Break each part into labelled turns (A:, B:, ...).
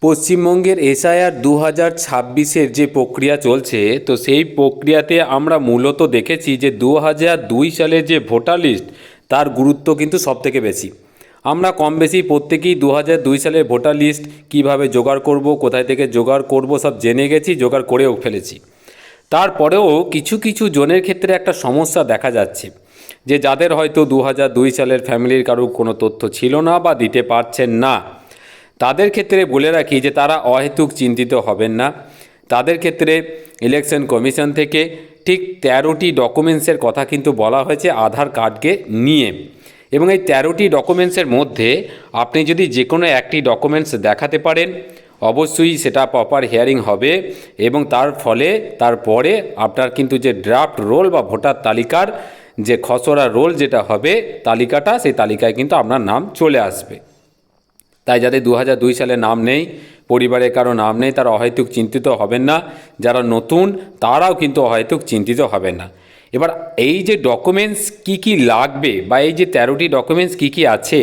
A: পশ্চিমবঙ্গের এসআইআর 2026-এর যে প্রক্রিয়া চলছে, তো সেই প্রক্রিয়াতে আমরা মূলত দেখেছি যে 2002 সালের যে ভোটার লিস্ট তার গুরুত্ব কিন্তু সবথেকে বেশি। আমরা কম বেশি প্রত্যেকেই 2002 সালের ভোটার লিস্ট কীভাবে জোগাড় করব, কোথায় থেকে জোগাড় করব সব জেনে গেছি, জোগাড় করেও ফেলেছি। তারপরেও কিছু কিছু জনের ক্ষেত্রে একটা সমস্যা দেখা যাচ্ছে যে যাদের হয়তো 2002 সালের ফ্যামিলির কারো কোনো তথ্য ছিল না বা দিতে পারছেন না, তাদের ক্ষেত্রে বলে রাখি যে তারা অহেতুক চিন্তিত হবেন না। তাদের ক্ষেত্রে ইলেকশন কমিশন থেকে ঠিক 13টি ডকুমেন্টসের কথা কিন্তু বলা হয়েছে আধার কার্ডকে নিয়ে, এবং এই 13টি ডকুমেন্টসের মধ্যে আপনি যদি যে কোনো একটি ডকুমেন্টস দেখাতে পারেন, অবশ্যই সেটা প্রপার হিয়ারিং হবে এবং তার ফলে তারপরে আপনার কিন্তু যে ড্রাফট রোল বা ভোটার তালিকার যে খসড়া রোল যেটা হবে তালিকাটা, সেই তালিকায় কিন্তু আপনার নাম চলে আসবে। তাই যাদের 2002 সালে নাম নেই, পরিবারের কারো নাম নেই, তারা অহেতুক চিন্তিত হবেন না। যারা নতুন তারাও কিন্তু অহেতুক চিন্তিত হবেন না। এবার এই যে ডকুমেন্টস কি কি লাগবে বা এই যে 13টি ডকুমেন্টস কি কি আছে,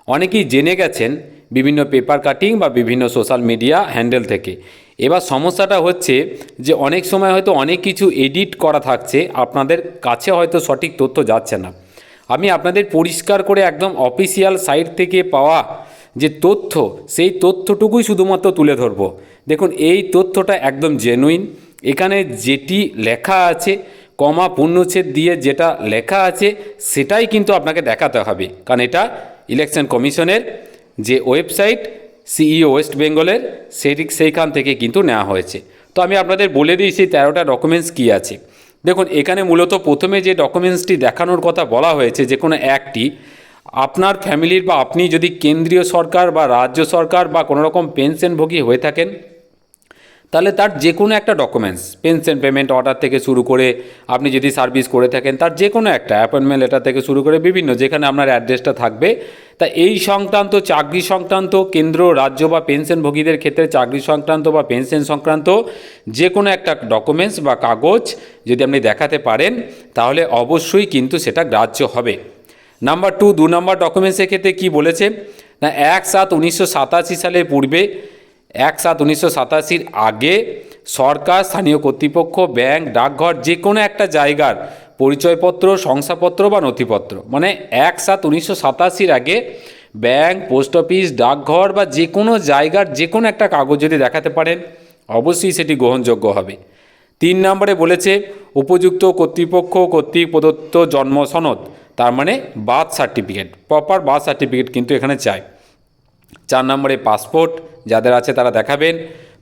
A: অনেকেই জেনে গেছেন বিভিন্ন পেপার কাটিং বা বিভিন্ন সোশ্যাল মিডিয়া হ্যান্ডেল থেকে। এবার সমস্যাটা হচ্ছে যে অনেক সময় হয়তো অনেক কিছু এডিট করা থাকছে, আপনাদের কাছে হয়তো সঠিক তথ্য যাচ্ছে না। আমি আপনাদের পরিষ্কার করে একদম অফিসিয়াল সাইট থেকে পাওয়া যে তথ্য, সেই তথ্যটুকুই শুধুমাত্র তুলে ধরব। দেখুন, এই তথ্যটা একদম জেনুইন। এখানে যেটি লেখা আছে, কমা পূর্ণচ্ছেদ দিয়ে যেটা লেখা আছে সেটাই কিন্তু আপনাকে দেখাতে হবে, কারণ এটা ইলেকশন কমিশনের যে ওয়েবসাইট সিইও ওয়েস্ট বেঙ্গলের সেইখান থেকে কিন্তু নেওয়া হয়েছে। তো আমি আপনাদের বলে দিই সেই 13টা ডকুমেন্টস কী আছে। দেখুন, এখানে মূলত প্রথমে যে ডকুমেন্টসটি দেখানোর কথা বলা হয়েছে, যে কোনো একটি আপনার ফ্যামিলির বা আপনি যদি কেন্দ্রীয় সরকার বা রাজ্য সরকার বা কোনো রকম পেনশনভোগী হয়ে থাকেন, তাহলে তার যে কোনো একটা ডকুমেন্টস, পেনশন পেমেন্ট অর্ডার থেকে শুরু করে, আপনি যদি সার্ভিস করে থাকেন তার যে কোনো একটা অ্যাপয়েন্টমেন্ট লেটার থেকে শুরু করে বিভিন্ন যেখানে আপনার অ্যাড্রেসটা থাকবে, তা এই সংক্রান্ত চাকরি সংক্রান্ত কেন্দ্র রাজ্য বা পেনশনভোগীদের ক্ষেত্রে চাকরি সংক্রান্ত বা পেনশন সংক্রান্ত যে কোনো একটা ডকুমেন্টস বা কাগজ যদি আপনি দেখাতে পারেন, তাহলে অবশ্যই কিন্তু সেটা গ্রাহ্য হবে। নাম্বার 2 নম্বর ডকুমেন্টসের ক্ষেত্রে কী বলেছে না, 1/7/1987 সালের পূর্বে, 1/7/1987 আগে সরকার, স্থানীয় কর্তৃপক্ষ, ব্যাংক, ডাকঘর যে কোনো একটা জায়গার পরিচয়পত্র, শংসাপত্র বা নথিপত্র, মানে 1/7/1987 আগে ব্যাংক, পোস্ট অফিস, ডাকঘর বা যে কোনো জায়গার যে কোনো একটা কাগজ যদি দেখাতে পারেন, অবশ্যই সেটি গ্রহণযোগ্য হবে। 3 নম্বরে বলেছে উপযুক্ত কর্তৃপক্ষ কর্তৃক প্রদত্ত জন্ম সনদ, তার মানে birth certificate, proper birth certificate কিন্তু এখানে চাই। 4 নম্বরে পাসপোর্ট যাদের আছে তারা দেখাবেন।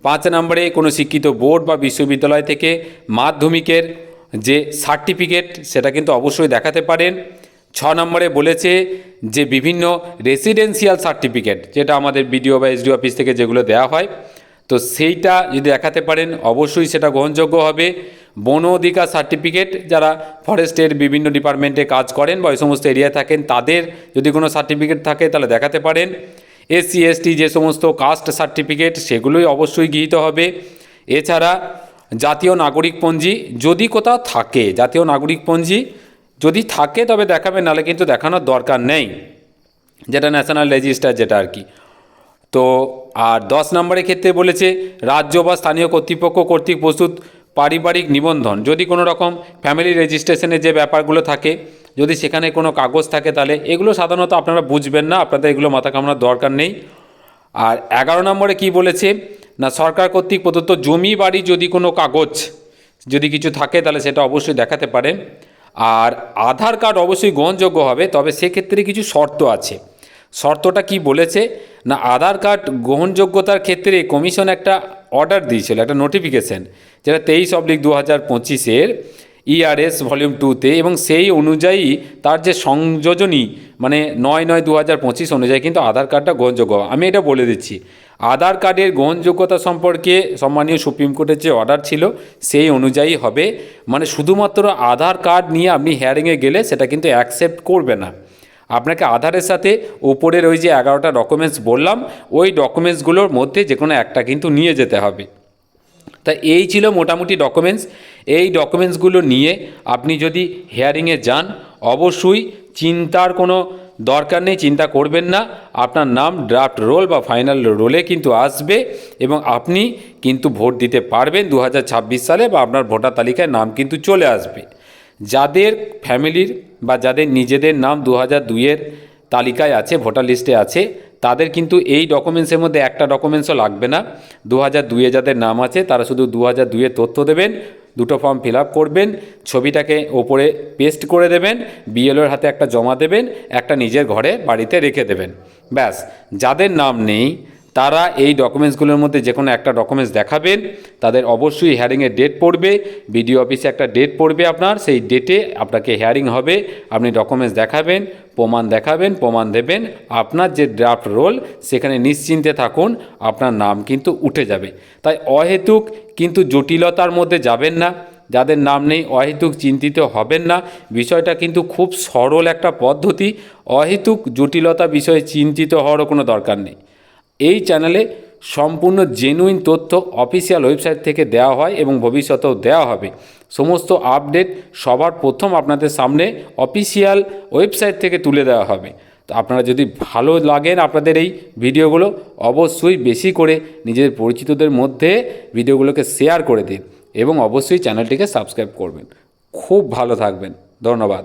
A: 5 নম্বরে কোনো শিক্ষিত বোর্ড বা বিশ্ববিদ্যালয় থেকে মাধ্যমিকের যে সার্টিফিকেট সেটা কিন্তু অবশ্যই দেখাতে পারেন। 6 নম্বরে বলেছে যে বিভিন্ন রেসিডেন্সিয়াল সার্টিফিকেট, যেটা আমাদের বিডিও বা এসডিও অফিস থেকে যেগুলো দেওয়া হয়, তো সেইটা যদি দেখাতে পারেন অবশ্যই সেটা গ্রহণযোগ্য হবে। বন অধিকার সার্টিফিকেট, যারা ফরেস্টের বিভিন্ন ডিপার্টমেন্টে কাজ করেন বা ওই সমস্ত এরিয়ায় থাকেন তাদের যদি কোনো সার্টিফিকেট থাকে তাহলে দেখাতে পারেন। SC ST যে সমস্ত কাস্ট সার্টিফিকেট সেগুলোই অবশ্যই গৃহীত হবে। এছাড়া জাতীয় নাগরিকপঞ্জি যদি কোথাও থাকে, জাতীয় নাগরিকপঞ্জি যদি থাকে তবে দেখাবেন, নাহলে কিন্তু দেখানোর দরকার নেই, যেটা ন্যাশনাল রেজিস্টার যেটা আর কি। তো আর 10 নম্বরের ক্ষেত্রে বলেছে রাজ্য বা স্থানীয় কর্তৃপক্ষ কর্তৃক প্রস্তুত পারিবারিক নিবন্ধন, যদি কোনো রকম ফ্যামিলি রেজিস্ট্রেশনের যে ব্যাপারগুলো থাকে, যদি সেখানে কোনো কাগজ থাকে তাহলে এগুলো সাধারণত আপনারা বুঝবেন না, আপনাদের এগুলো মাথা কামানোর দরকার নেই। আর 11 নম্বরে কি বলেছে না, সরকার কর্তৃক প্রদত্ত জমি বাড়ি যদি কোনো কাগজ যদি কিছু থাকে তাহলে সেটা অবশ্যই দেখাতে পারেন। আর আধার কার্ড অবশ্যই গ্রহণযোগ্য হবে, তবে সেক্ষেত্রে কিছু শর্ত আছে। শর্তটা কি বলেছে না, আধার কার্ড গ্রহণযোগ্যতার ক্ষেত্রে কমিশন একটা অর্ডার দিয়েছিল, একটা নোটিফিকেশন, যেটা 23/2025 ERS ভলিউম 2-তে, এবং সেই অনুযায়ী তার যে সংযোজনী মানে 9/9/2025 অনুযায়ী কিন্তু আধার কার্ডটা গ্রহণযোগ্য। আমি এটা বলে দিচ্ছি, আধার কার্ডের গ্রহণযোগ্যতা সম্পর্কে সম্মানীয় সুপ্রিম কোর্টের যে অর্ডার ছিল সেই অনুযায়ী হবে, মানে শুধুমাত্র আধার কার্ড নিয়ে আপনি হিয়ারিংয়ে গেলে সেটা কিন্তু অ্যাকসেপ্ট করবে না। আপনাকে আধারের সাথে উপরের ওই যে 11টা ডকুমেন্টস বললাম, ওই ডকুমেন্টসগুলোর মধ্যে যে কোনো একটা কিন্তু নিয়ে যেতে হবে। তা এই ছিল মোটামুটি ডকুমেন্টস। এই ডকুমেন্টসগুলো নিয়ে আপনি যদি হিয়ারিংয়ে যান অবশ্যই চিন্তার কোনো দরকার নেই, চিন্তা করবেন না। আপনার নাম ড্রাফট রোল বা ফাইনাল রোলে কিন্তু আসবে এবং আপনি কিন্তু ভোট দিতে পারবেন 2026 সালে, বা আপনার ভোটার তালিকায় নাম কিন্তু চলে আসবে। যাদের ফ্যামিলির বা যাদের নিজেদের নাম 2002-এর তালিকায় আছে, ভোটার লিস্টে আছে, তাদের কিন্তু এই ডকুমেন্টসের মধ্যে একটা ডকুমেন্টসও লাগবে না। 2002-এ যাদের নাম আছে তারা শুধু 2002-এর তথ্য দেবেন, দুটো ফর্ম ফিল আপ করবেন, ছবিটাকে ওপরে পেস্ট করে দেবেন, বিএলওর হাতে একটা জমা দেবেন, একটা নিজের ঘরে বাড়িতে রেখে দেবেন। ব্যাস। যাদের নাম নেই তারা এই ডকুমেন্টসগুলোর মধ্যে যে কোনো একটা ডকুমেন্টস দেখাবেন। তাদের অবশ্যই হিয়ারিংয়ের ডেট পড়বে, বিডিও অফিসে একটা ডেট পড়বে আপনার, সেই ডেটে আপনাকে হিয়ারিং হবে। আপনি ডকুমেন্টস দেখাবেন, প্রমাণ দেখাবেন, প্রমাণ দেবেন, আপনার যে ড্রাফট রোল সেখানে নিশ্চিন্তে থাকুন, আপনার নাম কিন্তু উঠে যাবে। তাই অহেতুক কিন্তু জটিলতার মধ্যে যাবেন না। যাদের নাম নেই অহেতুক চিন্তিত হবেন না। বিষয়টা কিন্তু খুব সরল একটা পদ্ধতি। অহেতুক জটিলতা বিষয়ে চিন্তিত হওয়ারও কোনো দরকার নেই। এই চ্যানেলে সম্পূর্ণ জেনুইন তথ্য অফিসিয়াল ওয়েবসাইট থেকে দেওয়া হয় এবং ভবিষ্যতেও দেওয়া হবে। সমস্ত আপডেট সবার প্রথম আপনাদের সামনে অফিসিয়াল ওয়েবসাইট থেকে তুলে দেওয়া হবে। তো আপনারা যদি ভালো লাগেন আপনাদের এই ভিডিওগুলো, অবশ্যই বেশি করে নিজেদের পরিচিতদের মধ্যে ভিডিওগুলোকে শেয়ার করে দিন এবং অবশ্যই চ্যানেলটিকে সাবস্ক্রাইব করবেন। খুব ভালো থাকবেন। ধন্যবাদ।